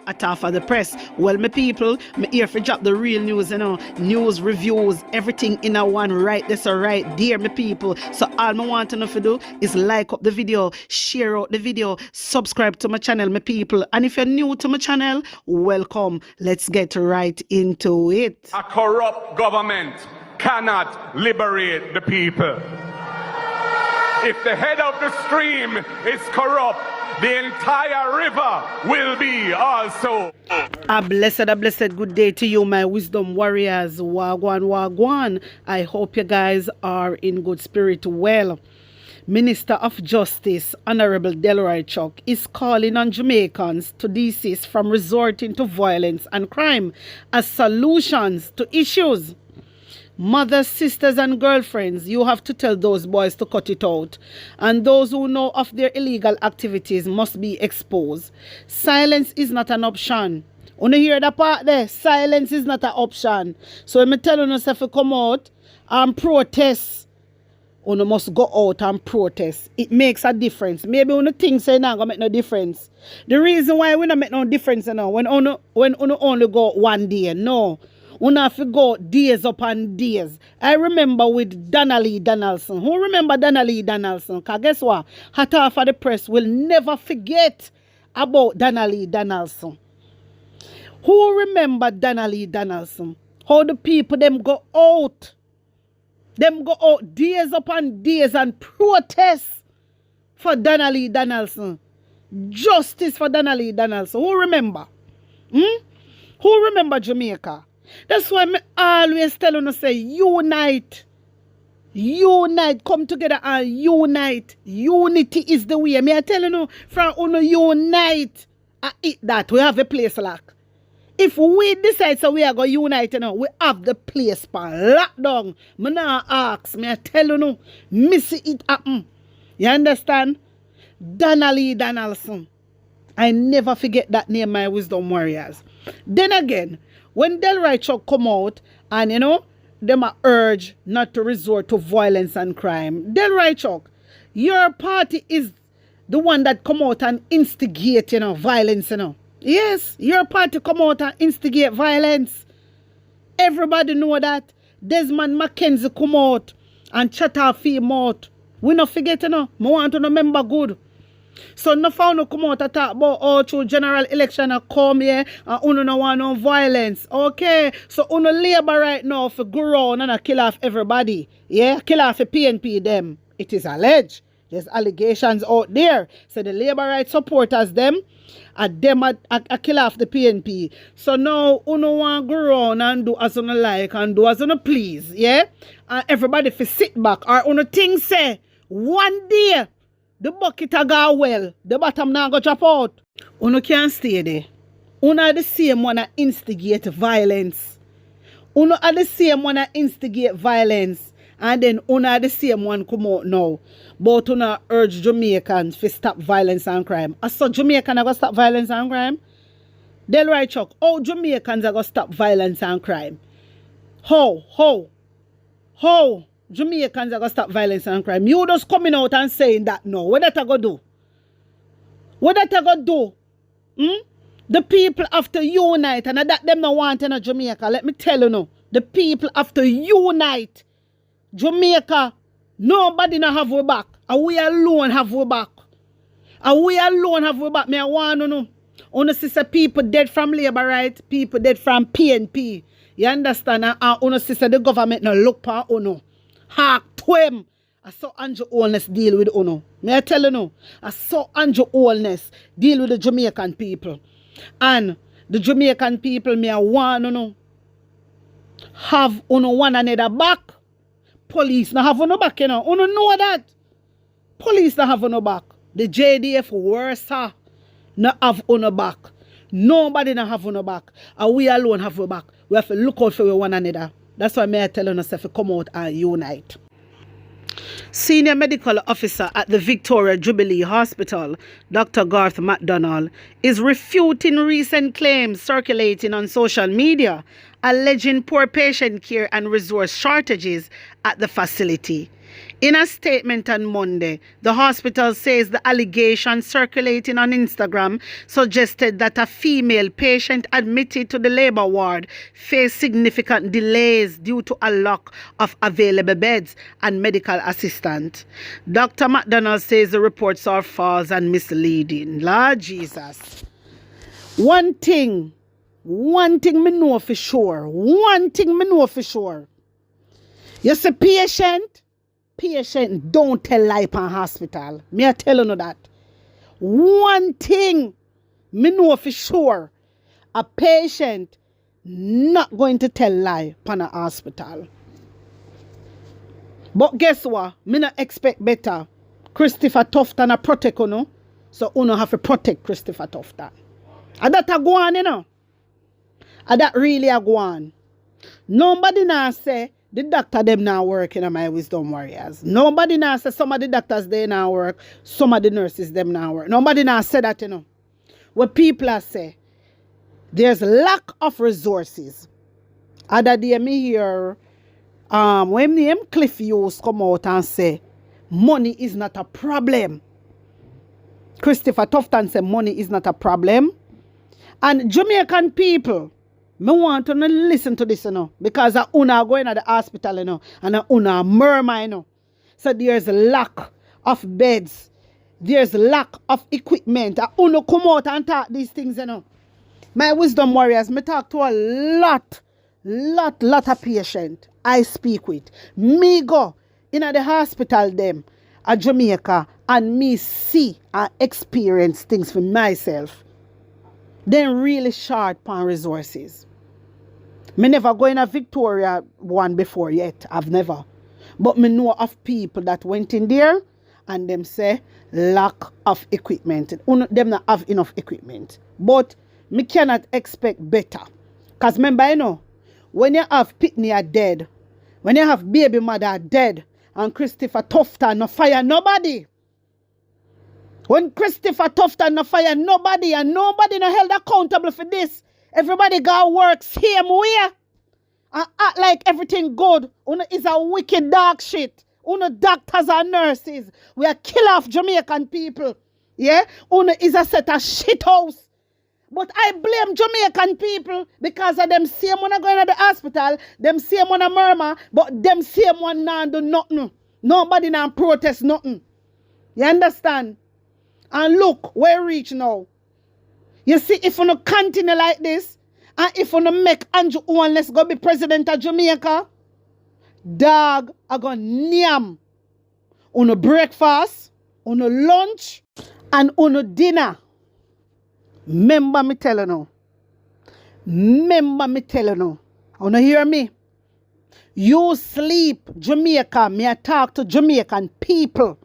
At half of the press. Well, my people, me here for drop the real news, news, reviews, everything in a one right this or right there, my people. So all I want to know to do is like up the video, share out the video, subscribe to my channel, my people. And if you're new to my channel, welcome. Let's get right into it. A corrupt government cannot liberate the people. If the head of the stream is corrupt, the entire river will be also. A blessed good day to you, my wisdom warriors. Wagwan, wagwan. I hope you guys are in good spirit. Well, Minister of Justice, Honorable Delroy Chuck, is calling on Jamaicans to desist from resorting to violence and crime as solutions to issues. Mothers, sisters, and girlfriends, you have to tell those boys to cut it out. And those who know of their illegal activities must be exposed. Silence is not an option. When you hear that part there, silence is not an option. So when I tell you if you come out and protest, you must go out and protest. It makes a difference. Maybe when you think say not gonna make no difference. The reason why we not make no difference now, when you only go one day, no. We have to go days upon days. I remember with Nanny Donaldson. Who remember Nanny Donaldson? Because guess what? Hot half of the press will never forget about Nanny Donaldson. Who remember Nanny Donaldson? How the people them go out. Them go out days upon days and protest for Nanny Donaldson. Justice for Nanny Donaldson. Who remember? Who remember Jamaica? That's why I always tell you, say, unite. Unite. Come together and unite. Unity is the way. I tell you, from unite, I eat that. We have a place lock. If we decide so we are going to unite, we have the place locked down. I now ask. I tell you, miss it happen. You understand? Nanny Donaldson. I never forget that name, my wisdom warriors. Then again, when Delroy Chuck come out and, them are urge not to resort to violence and crime. Delroy Chuck, your party is the one that come out and instigate, violence, Yes, your party come out and instigate violence. Everybody know that. Desmond Mackenzie come out and chat off him out. We not forget, I want to remember good. So no found no come out and talk about through general election and come here and uno no want no violence. Okay. So uno labor right now for go around and kill off everybody. Yeah, kill off the PNP them. It is alleged. There's allegations out there. So the labor rights supporters them kill off the PNP. So now uno want go around and do as uno like and do as uno please. Yeah? And everybody for sit back or uno think say one day the bucket a go well, the bottom now go drop out. Uno can't stay there. Uno are the same one that instigate violence. Uno are the same one that instigate violence. And then uno are the same one come out now. But uno urge Jamaicans to stop violence and crime. I saw Jamaicans are going to stop violence and crime. Delroy Chuck, how Jamaicans are going to stop violence and crime? How? Jamaicans are going to stop violence and crime. You just coming out and saying that no. What that I going to do? What that I going to do? The people have to unite. And that them no want in Jamaica. Let me tell you now. The people have to unite. Jamaica, nobody no have we back. And we alone have we back. And we alone have we back. Me I want to know. Una sister people dead from labor right. People dead from PNP. You understand? And una sister the government no look for uno. Hark to him. I saw Andrew Holness deal with uno. May I tell you no? I saw Andrew Holness deal with the Jamaican people. And the Jamaican people, me I want to know. Have uno one another back. Police not have uno back, Uno know that. Police not have uno back. The JDF worse not have uno back. Nobody not have uno back. And we alone have uno back. We have to look out for one another. That's why I tell us to come out and unite. Senior Medical Officer at the Victoria Jubilee Hospital, Dr. Garth MacDonald, is refuting recent claims circulating on social media alleging poor patient care and resource shortages at the facility. In a statement on Monday, the hospital says the allegation circulating on Instagram suggested that a female patient admitted to the labor ward faced significant delays due to a lack of available beds and medical assistance. Dr. McDonald says the reports are false and misleading. Lord Jesus. One thing me know for sure. One thing me know for sure. You see, patient don't tell lie pan hospital. Me I tell you that. One thing me know for sure. A patient not going to tell lie pan a hospital. But guess what? Me not expect better. Christopher Tufton a protect you, so you have to protect Christopher Tufton. And that a go on, you know. And that really a go on. Nobody now say the doctor them now work in my wisdom warriors. Nobody now say some of the doctors they now work, some of the nurses them now work. Nobody now say that, you know. What people are say, there's lack of resources. Other day me hear when the Cliff Hughes come out and say money is not a problem. Christopher Tufton say money is not a problem. And Jamaican people, me want to listen to this, you know, because una going to the hospital, you know, and una murmur, you know. So there's a lack of beds. There's lack of equipment. Una come out and talk these things, you know. My wisdom warriors, me talk to a lot of patients I speak with. Me go in the hospital them at Jamaica and me see and experience things for myself. Then really short on resources. Me never go in a Victoria one before yet. I've never. But me know of people that went in there and them say lack of equipment. Them not have enough equipment. But me cannot expect better. Because remember, you know, when you have Pitney are dead, when you have baby mother dead, and Christopher Tufton no fire nobody. When Christopher Tufton no fire nobody and nobody no held accountable for this, everybody got work same way and act like everything good. Uno is a wicked dog shit. Uno doctors and nurses. We are kill off Jamaican people. Yeah? Uno is a set of shit house. But I blame Jamaican people because of them same one going to the hospital, them same one a murmur, but them same one now do nothing. Nobody now protest nothing. You understand? And look where we reach now. You see, if you no continue like this, and if you no make Andrew Owen let's go be president of Jamaica, dog are gonna nyam on a breakfast, on a lunch, and on a dinner. Remember me tell you now. Remember me tell you now. Wanna hear me? You sleep, Jamaica. Me I talk to Jamaican people.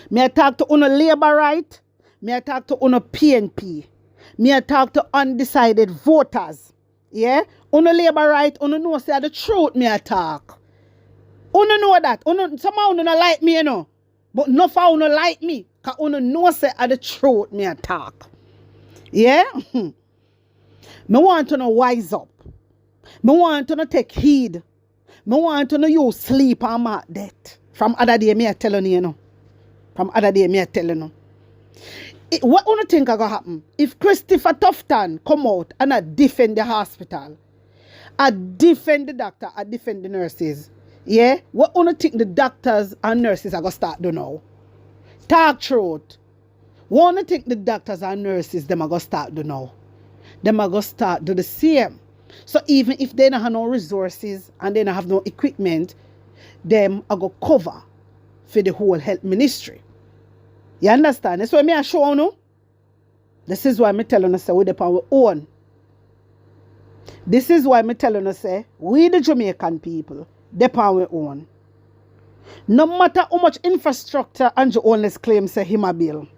Me I talk to una labor right. Me I talk to una PNP. Me I talk to undecided voters. Yeah? Una labor right. Una know say the truth me I talk. Una know that. Somehow una like me, you know. But no for una like me. Cause una know say the truth me I talk. Yeah? Me want to know wise up. Me want to know take heed. Me want to know you sleep and mark death. From other day me I tell you, know. From other day me I tell you, know. What do you think is going to happen? If Christopher Tufton come out and I defend the hospital, I defend the doctor, I defend the nurses, yeah? What do you think the doctors and nurses are going to start doing now? Talk truth. What do you think the doctors and nurses them are going to start doing now? Them are going to start do the same. So even if they don't have no resources and they don't have no equipment, them are going to cover for the whole health ministry. You understand? That's why me I show you. This is why me tell you say we depend on our own. This is why me tell you say we the Jamaican people depend on our own. No matter how much infrastructure Andrew Ownless claims say him a bill.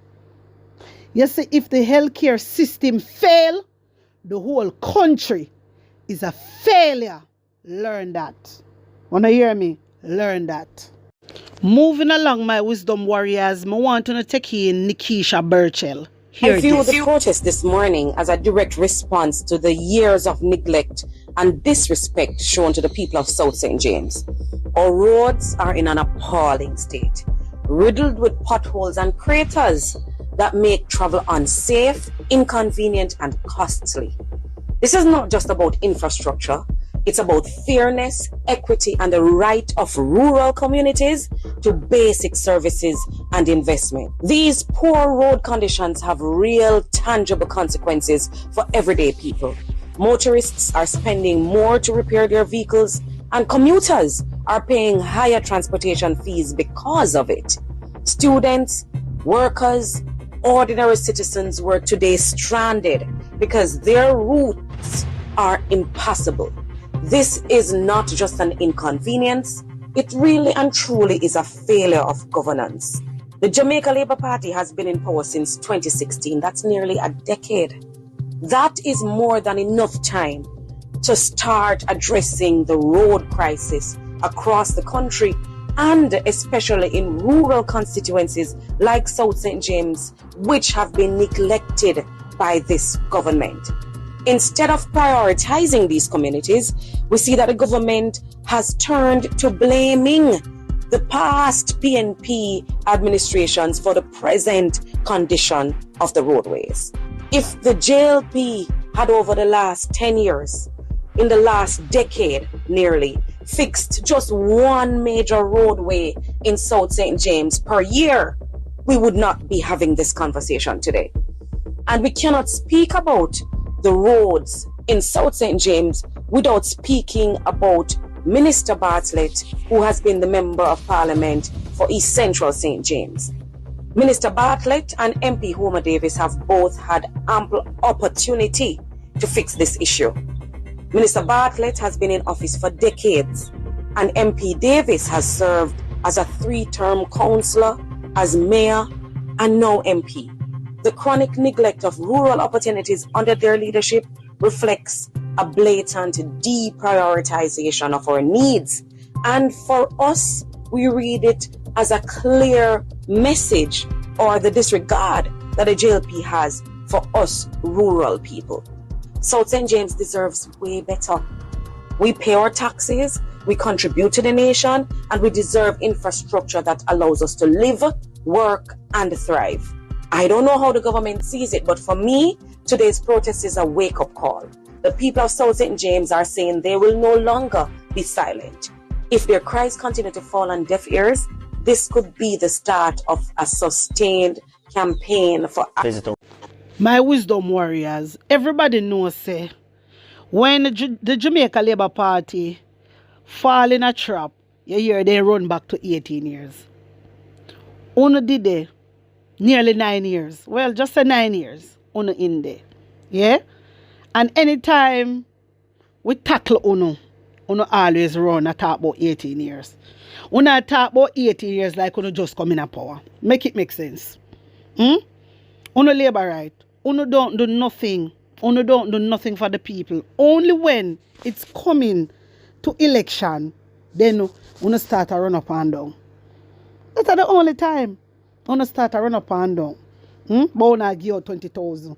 You see, if the healthcare system fail, the whole country is a failure. Learn that. Wanna hear me? Learn that. Moving along, my wisdom warriors, I want to take in Nikisha Burchell. I view the protest this morning as a direct response to the years of neglect and disrespect shown to the people of South St. James. Our roads are in an appalling state, riddled with potholes and craters that make travel unsafe, inconvenient, and costly. This is not just about infrastructure. It's about fairness, equity, and the right of rural communities to basic services and investment. These poor road conditions have real, tangible consequences for everyday people. Motorists are spending more to repair their vehicles, and commuters are paying higher transportation fees because of it. Students, workers, ordinary citizens were today stranded because their routes are impassable. This is not just an inconvenience, it really and truly is a failure of governance. The Jamaica Labour Party has been in power since 2016. That's nearly a decade. That is more than enough time to start addressing the road crisis across the country, and especially in rural constituencies like South St. James, which have been neglected by this government. Instead of prioritizing these communities, we see that the government has turned to blaming the past PNP administrations for the present condition of the roadways. If the JLP had over the last 10 years, in the last decade nearly, fixed just one major roadway in South St. James per year, we would not be having this conversation today. And we cannot speak about the roads in South St. James without speaking about Minister Bartlett, who has been the Member of Parliament for East Central St. James. Minister Bartlett and MP Homer Davis have both had ample opportunity to fix this issue. Minister Bartlett has been in office for decades, and MP Davis has served as a 3-term councillor, as mayor, and now MP. The chronic neglect of rural opportunities under their leadership reflects a blatant deprioritization of our needs. And for us, we read it as a clear message or the disregard that the JLP has for us rural people. South St. James deserves way better. We pay our taxes, we contribute to the nation, and we deserve infrastructure that allows us to live, work, and thrive. I don't know how the government sees it, but for me, today's protest is a wake-up call. The people of South St. James are saying they will no longer be silent. If their cries continue to fall on deaf ears, this could be the start of a sustained campaign for... My wisdom warriors, everybody knows, say, when the Jamaica Labour Party fall in a trap, you hear they run back to 18 years. Uno did they? Nearly 9 years. Well, just say 9 years. Uno in there. Yeah? And anytime we tackle Uno always run and talk about 18 years. Uno talk about 18 years like Uno just come in a power. Make it make sense. Uno labor right. Uno don't do nothing. Uno don't do nothing for the people. Only when it's coming to election, then Uno start to run up and down. That's the only time Uno start to run up and down. But Uno give out 20,000.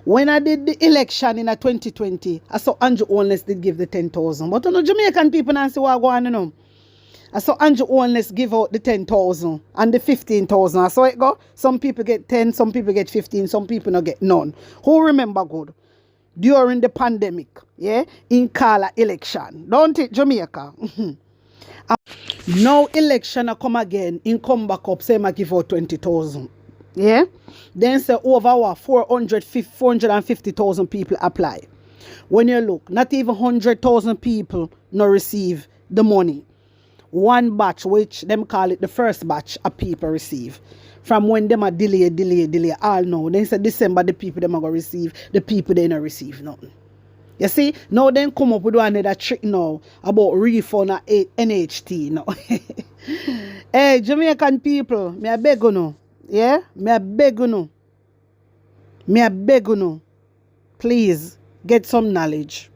When I did the election in 2020, I saw Andrew Holness did give the 10,000. But Jamaican people now say what going on, I saw Andrew Holness give out the 10,000 and the 15,000. I saw it go. Some people get 10, some people get 15, some people not get none. Who remember good? During the pandemic, yeah, in Kala election. Don't it, Jamaica? Now election a come again, in come back up, say I give out 20,000. Yeah? Then say over 450,000 people apply. When you look, not even 100,000 people no receive the money. One batch, which them call it the first batch of people receive. From when them are delay, all know. Then say December the people them are going to receive, the people they not receive nothing. You see, now then come up with another trick now about refund at NHT now. Hey, Jamaican people, me I beg you now. Yeah? Me I beg you now. Please, get some knowledge.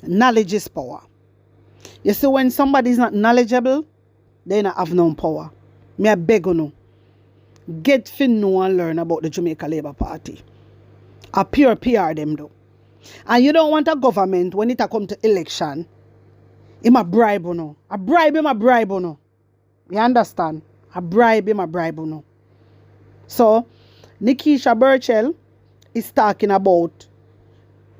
Knowledge is power. You see, when somebody is not knowledgeable, they don't have no power. Me I beg you now. Get to know and learn about the Jamaica Labour Party. A pure PR them though. And you don't want a government when it come to election. Him a bribe you know. A bribe him a bribe you know. You understand? A bribe him a bribe you know. So, Nikisha Burchell is talking about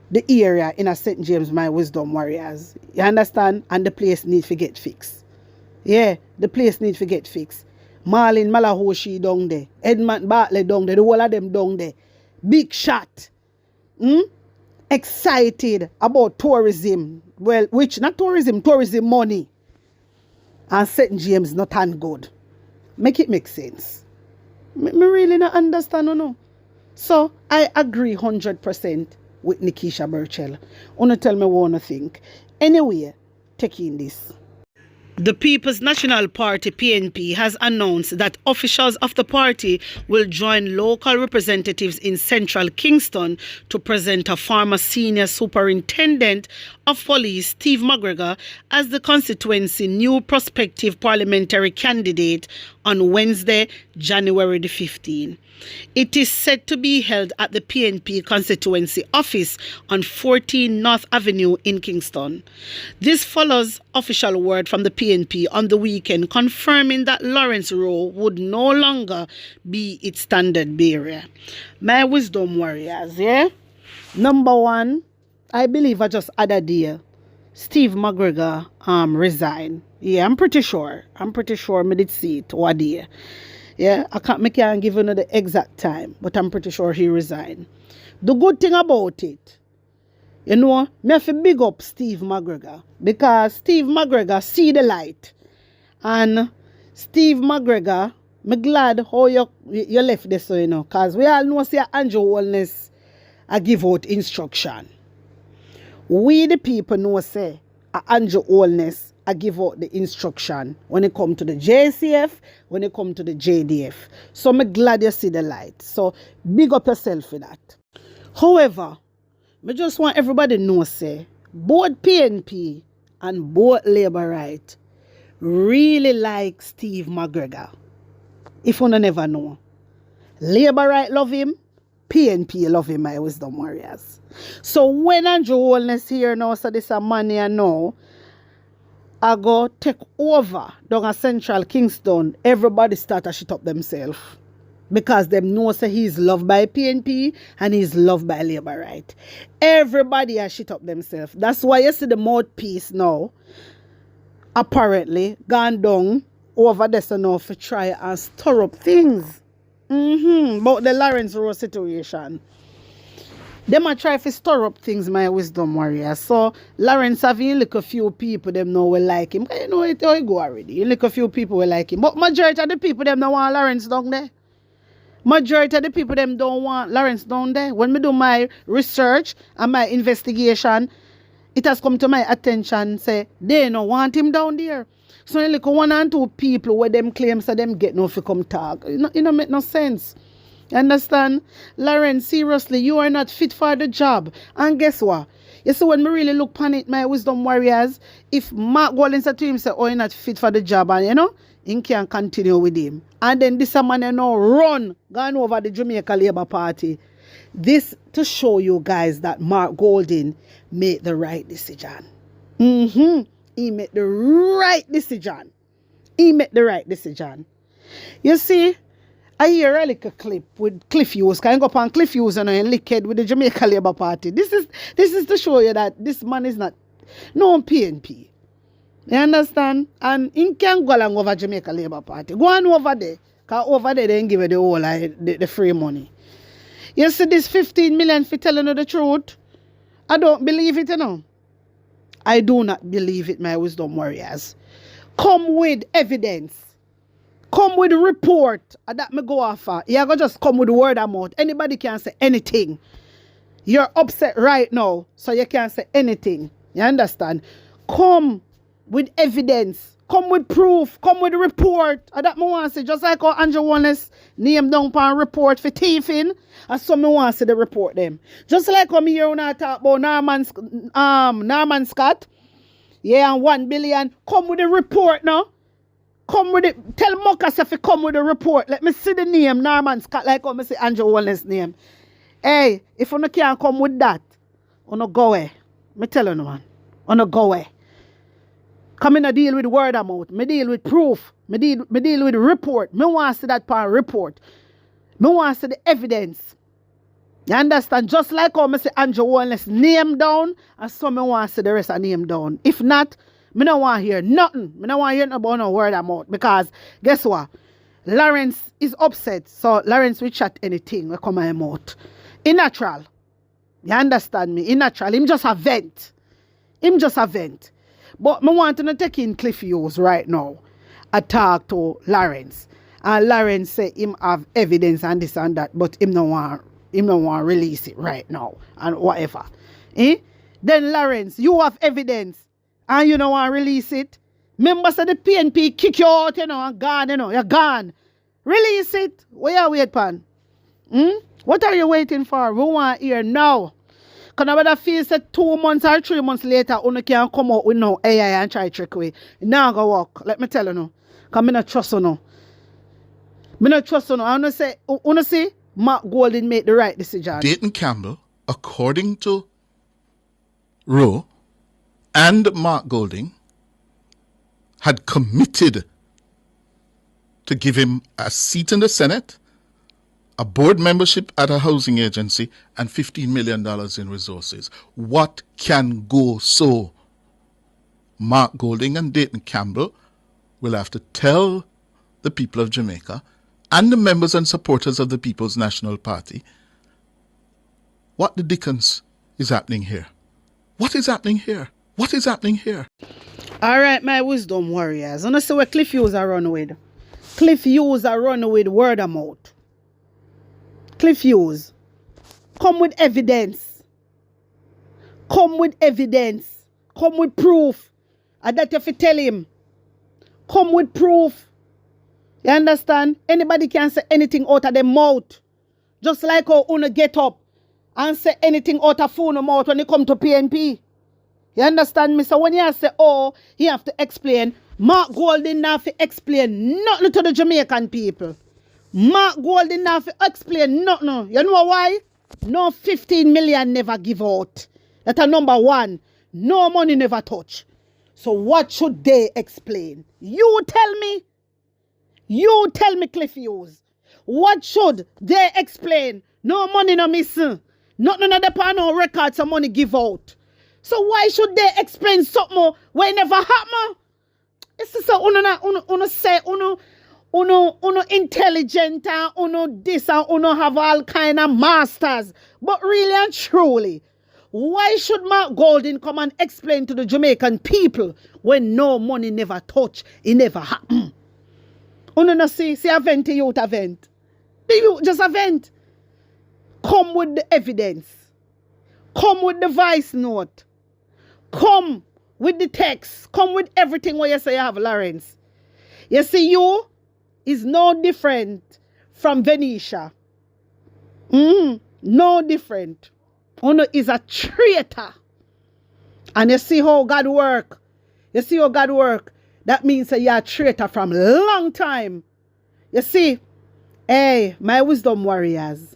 the area in a St. James, my wisdom warriors. You understand? And the place need to get fixed. Yeah, the place need to get fixed. Marlin Malahoshi down there. Edmund Bartlett down there. The whole of them down there. Big shot. Excited about tourism. Well, which, not tourism, tourism money. And St. James not tan good. Make it make sense. Me really not understand, no. So, I agree 100% with Nikisha Burchell. Wanna tell me what you think. Anyway, taking this. The People's National Party PNP has announced that officials of the party will join local representatives in central Kingston to present a former senior superintendent of police, Steve McGregor, as the constituency new prospective parliamentary candidate on Wednesday, January the 15th. It is set to be held at the PNP constituency office on 14 North Avenue in Kingston. This follows official word from the PNP on the weekend confirming that Lawrence Rowe would no longer be its standard bearer. My wisdom warriors, yeah? Number one, I believe I just had a deal. Steve McGregor resigned. Yeah, I'm pretty sure I did see it one day. Yeah, I can't give you the exact time, but I'm pretty sure he resigned. The good thing about it, you know, me have to big up Steve McGregor because Steve McGregor see the light. And Steve McGregor, me glad how you left this, so you know, because we all know say Andrew Wellness I give out instruction. We the people know say Andrew Wellness I give out the instruction when it come to the JCF, when it come to the JDF. So I'm glad you see the light. So big up yourself for that. However, I just want everybody to know say both PNP and both Labour Right really like Steve McGregor. If you never know. Labour Right love him, PNP love him, my wisdom warriors. So when Andrew Wellness here now, so this a money I know, I go take over down at Central Kingston, everybody start to shit up themselves. Because them know say he's loved by PNP and he's loved by Labour Right. Everybody has shit up themselves. That's why you see the mouthpiece now, apparently, gone down over this enough to try and stir up things. About the Lawrence Rowe situation. Them a try to stir up things, my wisdom warrior. So Lawrence having like a few people them know will like him. You know it how it go already. You like a few people will like him. But majority of the people them don't want Lawrence down there. Majority of the people them don't want Lawrence down there. When me do my research and my investigation, it has come to my attention say they don't want him down there. So like one and two people where them claims that them get no fi come talk. It don't make no sense. You understand? Lawrence, seriously, you are not fit for the job. And guess what? You see, when me really look upon it, my wisdom warriors, if Mark Golden said to him, say, oh, you're not fit for the job, and you know, he can continue with him. And then this man, you know, run, gone over the Jamaica Labour Party. This to show you guys that Mark Golden made the right decision. He made the right decision. He made the right decision. You see, I hear a little clip with Cliff Hughes. Can you go up on Cliff Hughes and licked with the Jamaica Labour Party? This is to show you that this man is not no PNP. You understand? And he can go along over Jamaica Labour Party. Go on over there. Because over there they ain't give you the whole the free money. You see this 15 million for telling you the truth? I don't believe it, you know. I do not believe it, my wisdom warriors. Come with evidence. Come with a report that me go offer. You're going to just come with the word of mouth. Anybody can say anything. You're upset right now, so you can't say anything. You understand? Come with evidence. Come with proof. Come with a report. That me want to say, just like how Andrew Wellness name down upon report for thieving, and so me want to see the report them. Just like how me hear when I talk about Norman Scott, yeah, and 1 billion. Come with a report now. Come with it. Tell Mokas if you come with a report. Let me see the name, Norman Scott, like how I see Andrew Wellness name. Hey, if you can't come with that, Uno go away. Me tell you no man. Uno go away. Come in a deal with word of mouth. Me deal with proof. Me deal with report. Me want to see that part report. Me want to see the evidence. You understand? Just like how I say Andrew Wallace name down, and some me want to see the rest of name down. If not, me don't want to hear nothing. Me don't want to hear about no word of mouth. Because guess what? Lawrence is upset. So Lawrence will chat anything will come out of mouth. In natural. You understand me? In natural. Him just a vent. Him just a vent. But me want to take in Cliff Hughes right now. I talk to Lawrence. And Lawrence say him have evidence and this and that. But him no want release it right now. And whatever. Then Lawrence, you have evidence. And you don't want to release it. Members of the PNP kick you out, and gone, You're gone. Release it. Where you wait, pan? What are you waiting for? We want to hear now. Because I better feel that 2 months or 3 months later, you can come out with no AI and try to trick away. Now go walk. Let me tell you no. Because I don't trust you no. I don't trust you no. I want to say, Mark Golding made the right decision. Dayton Campbell, according to Roe and Mark Golding, had committed to give him a seat in the Senate, a board membership at a housing agency, and $15 million in resources. What can go so? Mark Golding and Dayton Campbell will have to tell the people of Jamaica and the members and supporters of the People's National Party what the dickens is happening here. What is happening here? What is happening here? All right, my wisdom warriors. And I see what Cliff Hughes are run with. Cliff Hughes are run with word of mouth. Cliff Hughes, come with evidence. Come with evidence. Come with proof. And that you have to tell him. Come with proof. You understand? Anybody can say anything out of their mouth. Just like how Una get up and say anything out of phone mouth when you come to PNP. You understand me? So when you say, oh, he have to explain, Mark Golding have to explain nothing to the Jamaican people. Mark Golding have to explain nothing. You know why? No 15 million never give out. That's a number one. No money never touch. So what should they explain? You tell me. You tell me, Cliff Hughes. What should they explain? No money no missing. Nothing on the pan or record some money give out. So why should they explain something when it never happen? It's just so uno say uno intelligent and uno this and uno have all kind of masters. But really and truly, why should Mark Golding come and explain to the Jamaican people when no money never touch, it never happen? Uno no see a vent to youth a vent. You just a vent. Come with the evidence. Come with the voice note. Come with the text. Come with everything where you say you have, Lawrence. You see, you is no different from Venetia. No different. Uno is a traitor. And you see how God work. You see how God work. That means that you're a traitor from a long time. You see, hey, my wisdom warriors,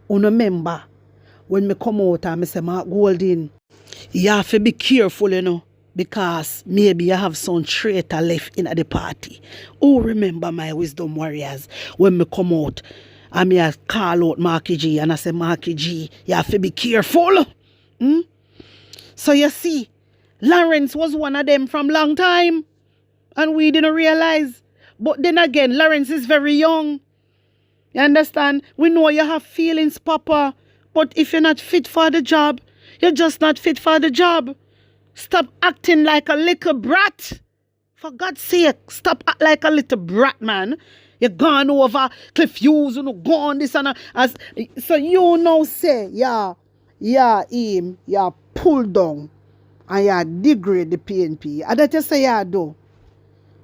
uno remember when me come out and me say, Mark Golding, you have to be careful, because maybe you have some traitor left in the party. Oh, remember my wisdom warriors, when me come out and me I call out Marky G and I say, Marky G, you have to be careful. So you see, Lawrence was one of them from long time. And we didn't realize. But then again, Lawrence is very young. You understand? We know you have feelings, Papa. But if you're not fit for the job, you're just not fit for the job. Stop acting like a little brat. For God's sake, stop acting like a little brat, man. You're gone over Cliff Hughes, gone this and that. So you know say, you pull down and you degrade the PNP. And that you say you do.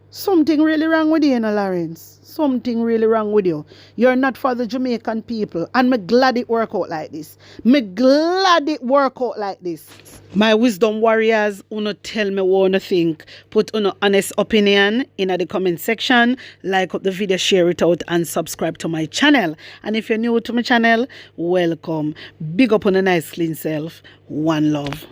Something really wrong with you, Lawrence. Something really wrong with you. You're not for the Jamaican people. And me glad it work out like this. Me glad it work out like this. My wisdom warriors, uno tell me what you think. Put uno honest opinion in the comment section. Like up the video, share it out, and subscribe to my channel. And if you're new to my channel, welcome. Big up on a nice clean self. One love.